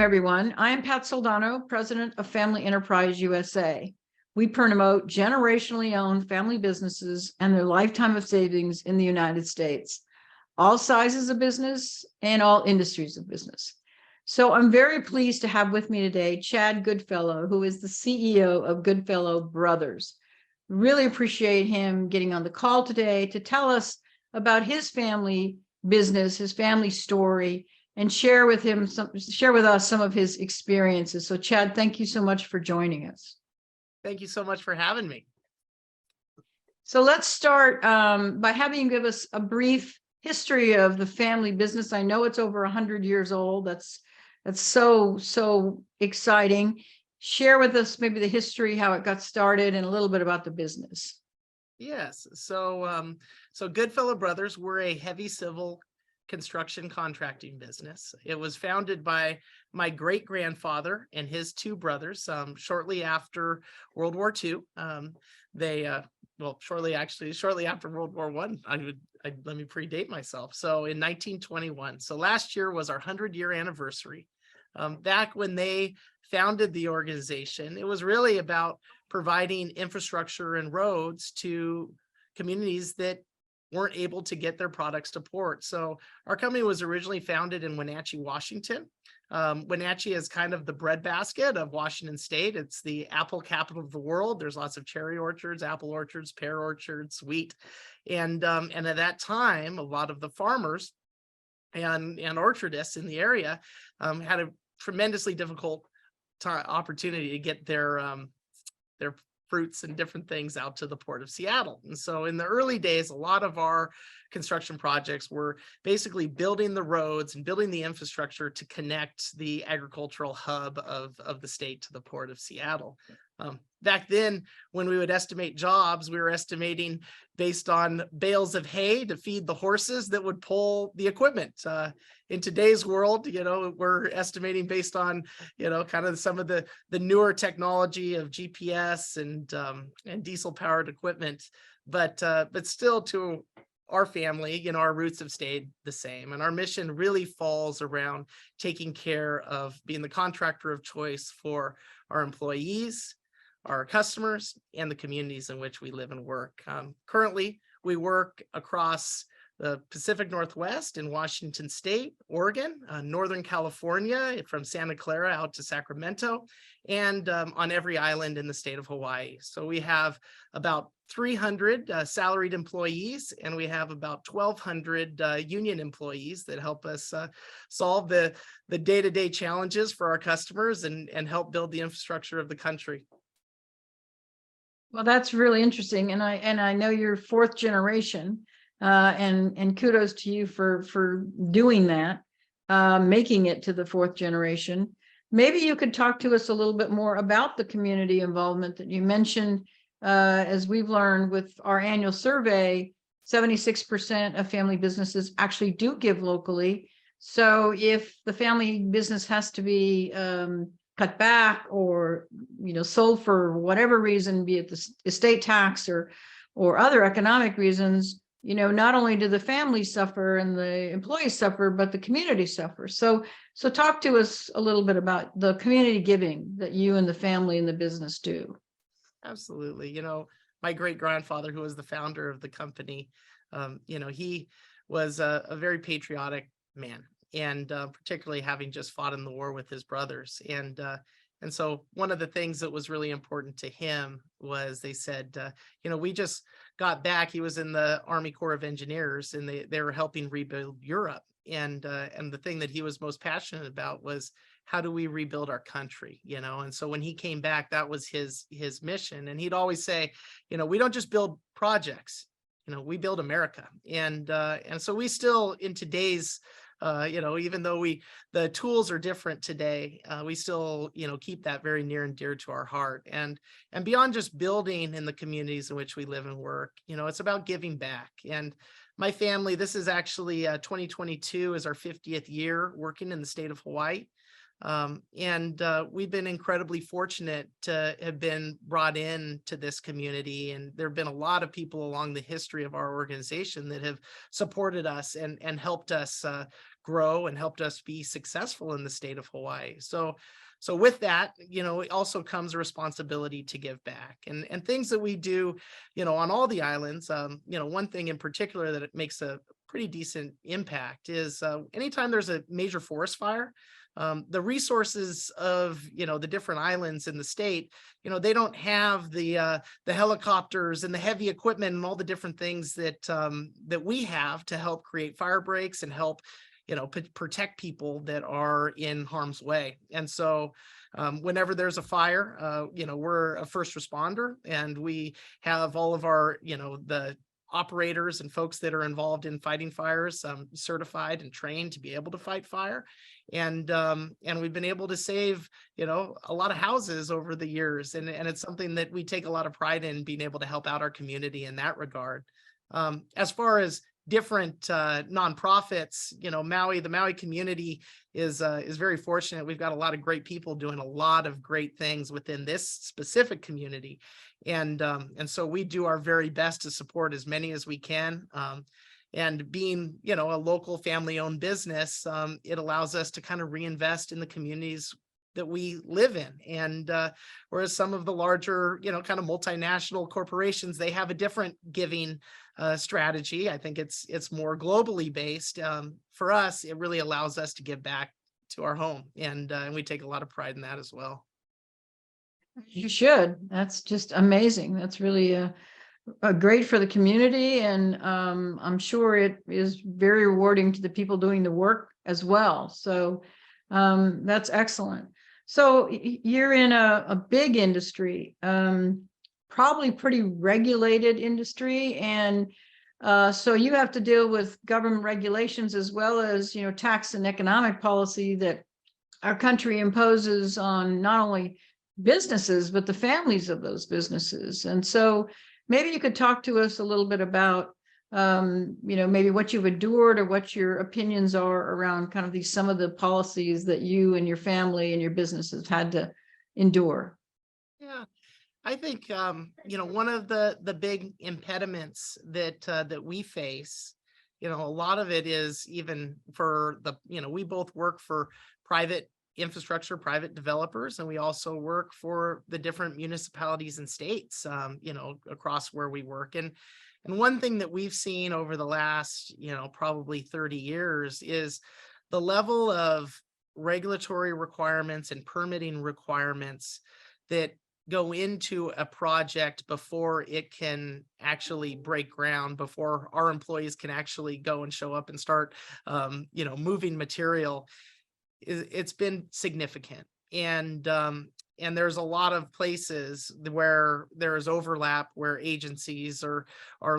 everyone. I am Pat Soldano, president of Family Enterprise USA. We promote generationally owned family businesses and their lifetime of savings in the United States, all sizes of business and all industries of business. So I'm very pleased to have with me today Chad Goodfellow, who is the CEO of Goodfellow Brothers. Really appreciate him getting on the call today to tell us about his family business, his family story, and share with us some of his experiences. So Chad, thank you so much for joining us. Thank you so much for having me. So let's start by having you give us a brief history of the family business. I know it's over 100 years old. That's so exciting. Share with us maybe the history, how it got started, and a little bit about the business. Yes. So Goodfellow Brothers, we're a heavy civil construction contracting business. It was founded by my great-grandfather and his two brothers shortly after World War II. Shortly after World War I. Let me predate myself. So in 1921. So last year was our 100-year anniversary. Back when they founded the organization, it was really about providing infrastructure and roads to communities that weren't able to get their products to port. So our company was originally founded in Wenatchee, Washington. Wenatchee is kind of the breadbasket of Washington State. It's the apple capital of the world. There's lots of cherry orchards, apple orchards, pear orchards, wheat. And at that time, a lot of the farmers and orchardists in the area had a tremendously difficult opportunity to get their fruits and different things out to the port of Seattle. And so in the early days, a lot of our construction projects were basically building the roads and building the infrastructure to connect the agricultural hub of the state to the port of Seattle. Back then, when we would estimate jobs, we were estimating based on bales of hay to feed the horses that would pull the equipment. In today's world, we're estimating based on, kind of some of the newer technology of GPS and diesel-powered equipment. But still, to our family, our roots have stayed the same. And our mission really falls around taking care of being the contractor of choice for our employees, our customers, and the communities in which we live and work. Currently, we work across the Pacific Northwest in Washington State, Oregon, Northern California, from Santa Clara out to Sacramento, and on every island in the state of Hawaii. So we have about 300 salaried employees, and we have about 1,200 union employees that help us solve the day-to-day challenges for our customers and help build the infrastructure of the country. Well, that's really interesting, and I know you're fourth generation, and kudos to you for doing that, making it to the fourth generation. Maybe you could talk to us a little bit more about the community involvement that you mentioned. As we've learned with our annual survey, 76% of family businesses actually do give locally. So if the family business has to be cut back or sold for whatever reason, be it the estate tax or other economic reasons, not only do the families suffer and the employees suffer, but the community suffers. So talk to us a little bit about the community giving that you and the family and the business do. Absolutely. My great-grandfather, who was the founder of the company, he was a very patriotic man. And particularly having just fought in the war with his brothers. And so one of the things that was really important to him was they said, we just got back. He was in the Army Corps of Engineers, and they were helping rebuild Europe. And the thing that he was most passionate about was, how do we rebuild our country? And so when he came back, that was his mission. And he'd always say, we don't just build projects, we build America. And so we still, in today's even though the tools are different today, we still, keep that very near and dear to our heart. And beyond just building in the communities in which we live and work, it's about giving back. And my family, this is actually 2022 is our 50th year working in the state of Hawaii. We've been incredibly fortunate to have been brought in to this community. And there have been a lot of people along the history of our organization that have supported us and helped us grow and helped us be successful in the state of Hawaii. So with that, it also comes a responsibility to give back and things that we do, on all the islands. One thing in particular that it makes a pretty decent impact is anytime there's a major forest fire, the resources of, the different islands in the state, they don't have the helicopters and the heavy equipment and all the different things that we have to help create fire breaks and help protect people that are in harm's way. And so whenever there's a fire, we're a first responder, and we have all of our, the operators and folks that are involved in fighting fires certified and trained to be able to fight fire. And we've been able to save, a lot of houses over the years. And it's something that we take a lot of pride in, being able to help out our community in that regard. As far as different nonprofits, the Maui community is very fortunate. We've got a lot of great people doing a lot of great things within this specific community. And so we do our very best to support as many as we can. And being, a local family-owned business, it allows us to kind of reinvest in the communities that we live in. And whereas some of the larger, kind of multinational corporations, they have a different giving strategy. I think it's more globally based. For us, it really allows us to give back to our home, and we take a lot of pride in that as well. You should. That's just amazing. That's really a great for the community, and I'm sure it is very rewarding to the people doing the work as well. So that's excellent. So you're in a big industry, probably pretty regulated industry, and so you have to deal with government regulations as well as tax and economic policy that our country imposes on not only businesses but the families of those businesses. And so maybe you could talk to us a little bit about maybe what you've endured or what your opinions are around kind of some of the policies that you and your family and your businesses had to endure. Yeah, I think one of the big impediments that we face, a lot of it is even for we both work for private infrastructure, private developers, and we also work for the different municipalities and states, across where we work. And one thing that we've seen over the last, probably 30 years is the level of regulatory requirements and permitting requirements that go into a project before it can actually break ground, before our employees can actually go and show up and start, moving material. It's been significant. And there's a lot of places where there is overlap, where agencies are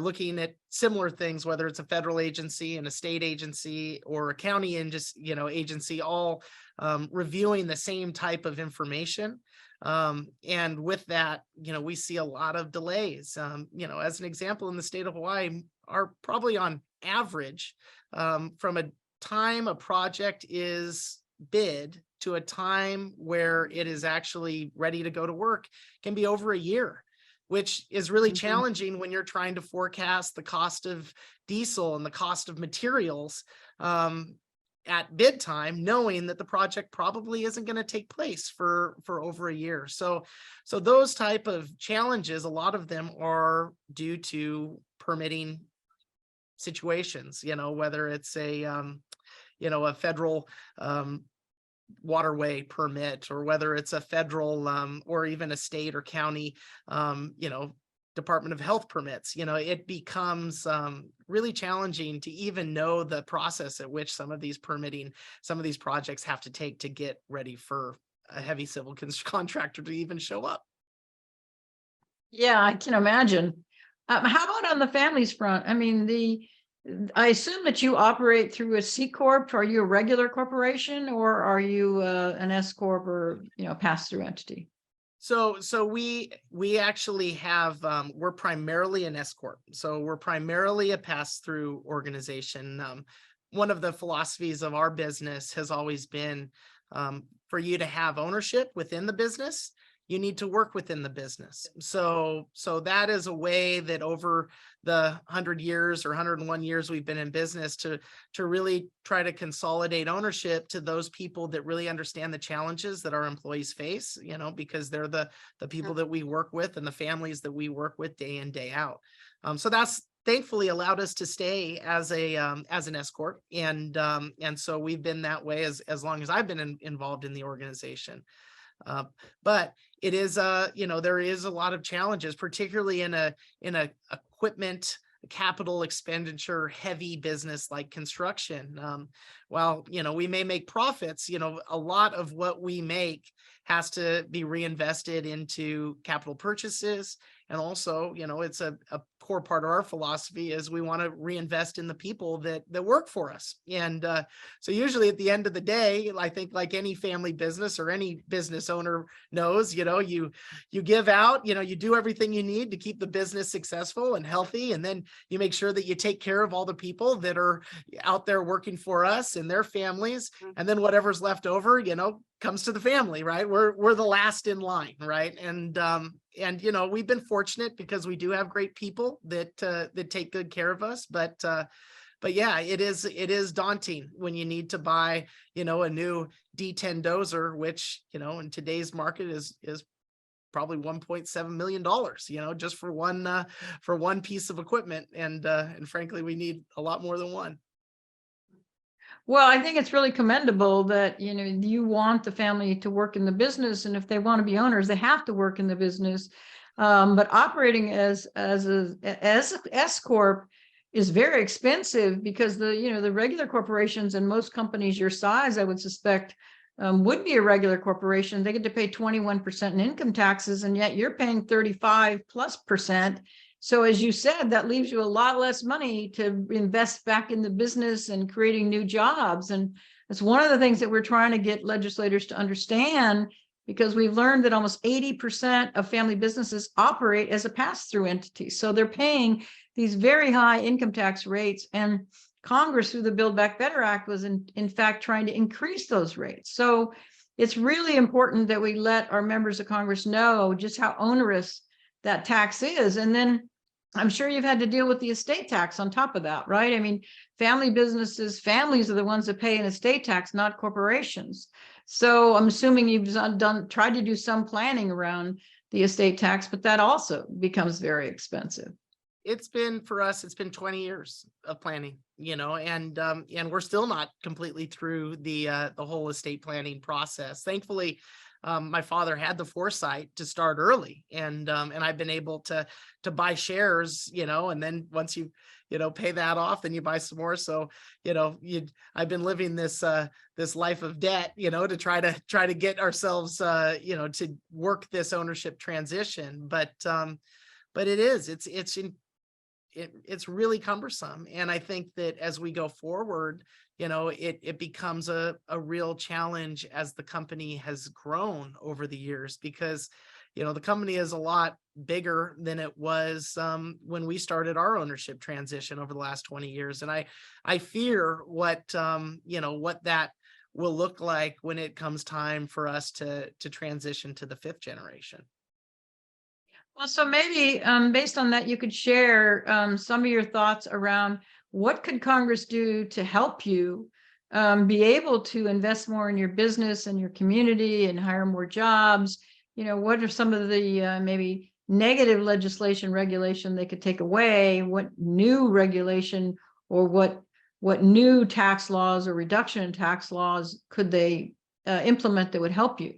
looking at similar things, whether it's a federal agency and a state agency or a county and just, agency, all reviewing the same type of information. And with that, we see a lot of delays. As an example, in the state of Hawaii, are probably on average, from a time a project is bid to a time where it is actually ready to go to work can be over a year, which is really challenging when you're trying to forecast the cost of diesel and the cost of materials at bid time, knowing that the project probably isn't going to take place for over a year. So those type of challenges, a lot of them are due to permitting situations, whether it's a federal waterway permit, or whether it's a federal or even a state or county Department of Health permits. It becomes really challenging to even know the process at which some of these projects have to take to get ready for a heavy civil contractor to even show up. Yeah, I can imagine. How about on the families front? I mean, I assume that you operate through a C Corp. Are you a regular corporation, or are you an S Corp or pass-through entity? So we actually have we're primarily an S Corp. So we're primarily a pass-through organization. One of the philosophies of our business has always been for you to have ownership within the business, you need to work within the business. So that is a way that over the 100 years or 101 years we've been in business to really try to consolidate ownership to those people that really understand the challenges that our employees face, because they're the people that we work with and the families that we work with day in, day out. So that's thankfully allowed us to stay as an S corp, and so we've been that way as long as I've been involved in the organization. But it is, there is a lot of challenges, particularly in a equipment capital expenditure heavy business like construction. While, we may make profits, a lot of what we make has to be reinvested into capital purchases. And also, it's a core part of our philosophy is we want to reinvest in the people that work for us. And so usually at the end of the day, I think like any family business or any business owner knows, you give out, you do everything you need to keep the business successful and healthy. And then you make sure that you take care of all the people that are out there working for us and their families. And then whatever's left over, comes to the family, right? We're the last in line, right? And we've been fortunate because we do have great people that take good care of us. But yeah, it is daunting when you need to buy, a new D10 dozer, which, in today's market is probably $1.7 million, just for one piece of equipment. And frankly, we need a lot more than one. Well, I think it's really commendable that, you want the family to work in the business, and if they want to be owners, they have to work in the business. But operating as S corp is very expensive because the regular corporations and most companies your size, I would suspect, would be a regular corporation. They get to pay 21% in income taxes, and yet you're paying 35+%. So as you said, that leaves you a lot less money to invest back in the business and creating new jobs. And it's one of the things that we're trying to get legislators to understand, because we've learned that almost 80% of family businesses operate as a pass-through entity. So they're paying these very high income tax rates, and Congress, through the Build Back Better Act, was in fact trying to increase those rates. So it's really important that we let our members of Congress know just how onerous that tax is. And then I'm sure you've had to deal with the estate tax on top of that, right? I mean, family businesses, families are the ones that pay an estate tax, not corporations. So I'm assuming you've tried to do some planning around the estate tax, but that also becomes very expensive. For us, it's been 20 years of planning, and we're still not completely through the whole estate planning process. Thankfully, my father had the foresight to start early, and I've been able to buy shares, and then once you pay that off, then you buy some more. So I've been living this life of debt, to try to get ourselves to work this ownership transition. But it's really cumbersome, and I think that as we go forward, it becomes a real challenge as the company has grown over the years, because the company is a lot bigger than it was when we started our ownership transition over the last 20 years. And I fear what that will look like when it comes time for us to transition to the 5th generation. Well, so maybe based on that, you could share some of your thoughts around what could Congress do to help you be able to invest more in your business and your community and hire more jobs. What are some of the maybe negative legislation, regulation they could take away? What new regulation or what new tax laws or reduction in tax laws could they implement that would help you?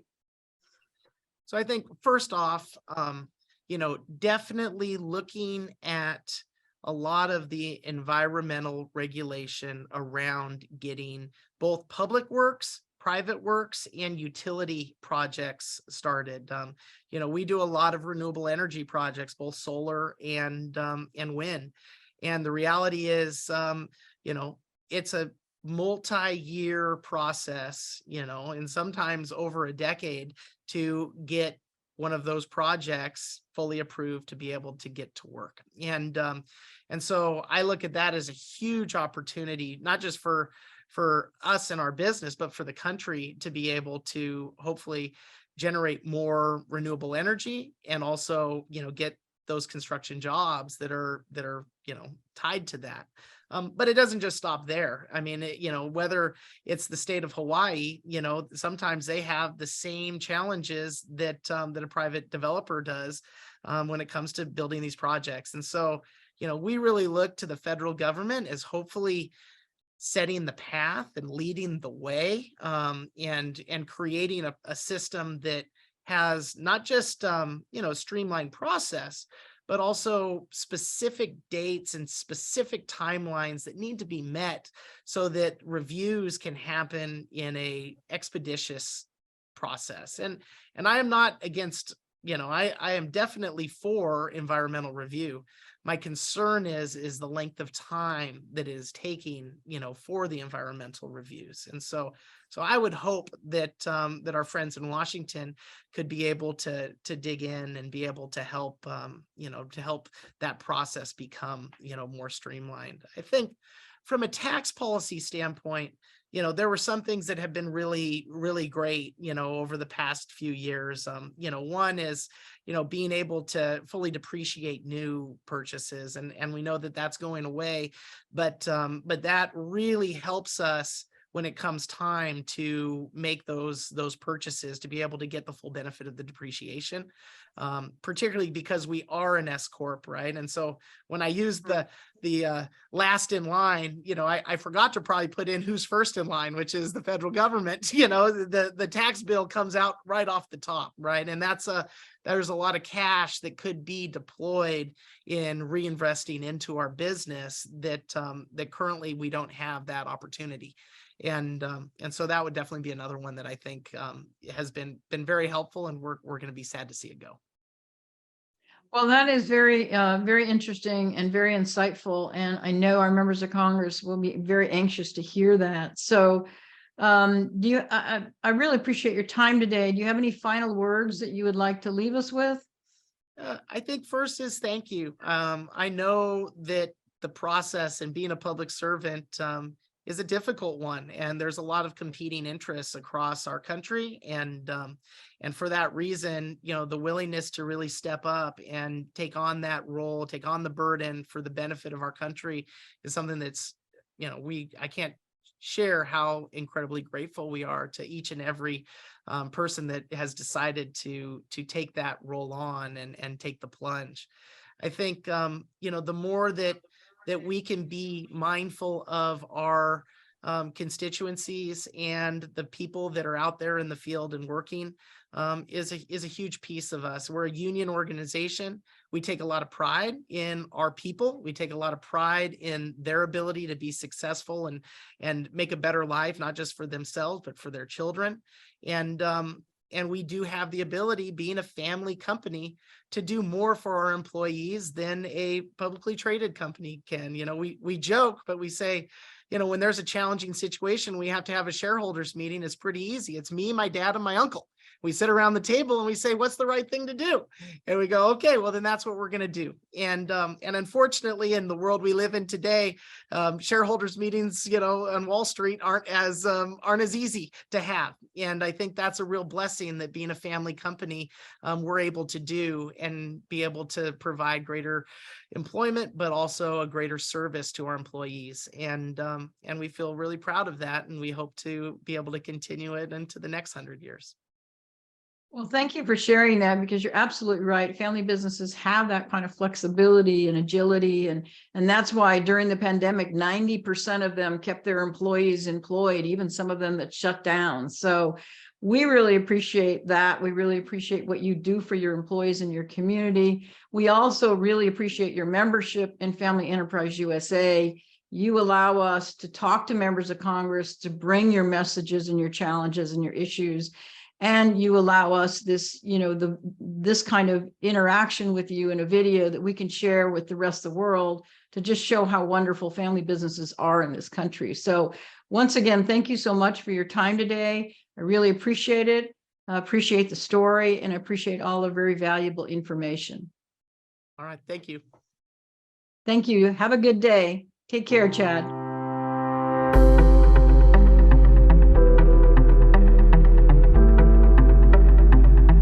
So I think first off, definitely looking at a lot of the environmental regulation around getting both public works, private works, and utility projects started. We do a lot of renewable energy projects, both solar and wind. And the reality is, it's a multi-year process, and sometimes over a decade to get one of those projects fully approved to be able to get to work. And so I look at that as a huge opportunity, not just for for us and our business, but for the country to be able to hopefully generate more renewable energy and also, get those construction jobs that are, tied to that. But it doesn't just stop there. I mean, whether it's the state of Hawaii, sometimes they have the same challenges that a private developer does when it comes to building these projects. And so, we really look to the federal government as hopefully setting the path and leading the way, and creating a system that has not just streamlined process, but also specific dates and specific timelines that need to be met so that reviews can happen in a expeditious process. And I am not against, I am definitely for environmental review. My concern is the length of time that is taking, for the environmental reviews. And so I would hope that that our friends in Washington could be able to dig in and be able to help, to help that process become, more streamlined. I think from a tax policy standpoint, there were some things that have been really, really great, over the past few years. One is, being able to fully depreciate new purchases. And we know that that's going away, but that really helps us when it comes time to make those purchases, to be able to get the full benefit of the depreciation, particularly because we are an S corp, right? And so when I used the last in line, I forgot to probably put in who's first in line, which is the federal government. The tax bill comes out right off the top, right? And there's a lot of cash that could be deployed in reinvesting into our business that currently we don't have that opportunity. And so that would definitely be another one that I think has been very helpful, and we're going to be sad to see it go. Well, that is very, very interesting and very insightful. And I know our members of Congress will be very anxious to hear that. So I really appreciate your time today. Do you have any final words that you would like to leave us with? I think first is thank you. I know that the process and being a public servant is a difficult one, and there's a lot of competing interests across our country. And for that reason, the willingness to really step up and take on that role, take on the burden for the benefit of our country is something that's, I can't share how incredibly grateful we are to each and every person that has decided to take that role on and take the plunge. I think, the more that we can be mindful of our constituencies and the people that are out there in the field and working is a huge piece of us. We're a union organization. We take a lot of pride in our people. We take a lot of pride in their ability to be successful and make a better life, not just for themselves, but for their children. And we do have the ability, being a family company, to do more for our employees than a publicly traded company can. We joke, but we say, when there's a challenging situation, we have to have a shareholders meeting. It's pretty easy. It's me, my dad, and my uncle. We sit around the table and we say, what's the right thing to do? And we go, okay, well, then that's what we're going to do. And unfortunately, in the world we live in today, shareholders meetings, on Wall Street aren't as easy to have. And I think that's a real blessing that being a family company, we're able to do and be able to provide greater employment, but also a greater service to our employees. And we feel really proud of that. And we hope to be able to continue it into the next 100 years. Well, thank you for sharing that, because you're absolutely right. Family businesses have that kind of flexibility and agility. And that's why during the pandemic, 90% of them kept their employees employed, even some of them that shut down. So we really appreciate that. We really appreciate what you do for your employees and your community. We also really appreciate your membership in Family Enterprise USA. You allow us to talk to members of Congress, to bring your messages and your challenges and your issues. And you allow us this, this kind of interaction with you in a video that we can share with the rest of the world to just show how wonderful family businesses are in this country. So once again, thank you so much for your time today. I really appreciate it. I appreciate the story, and I appreciate all the very valuable information. All right. Thank you. Thank you. Have a good day. Take care, Chad.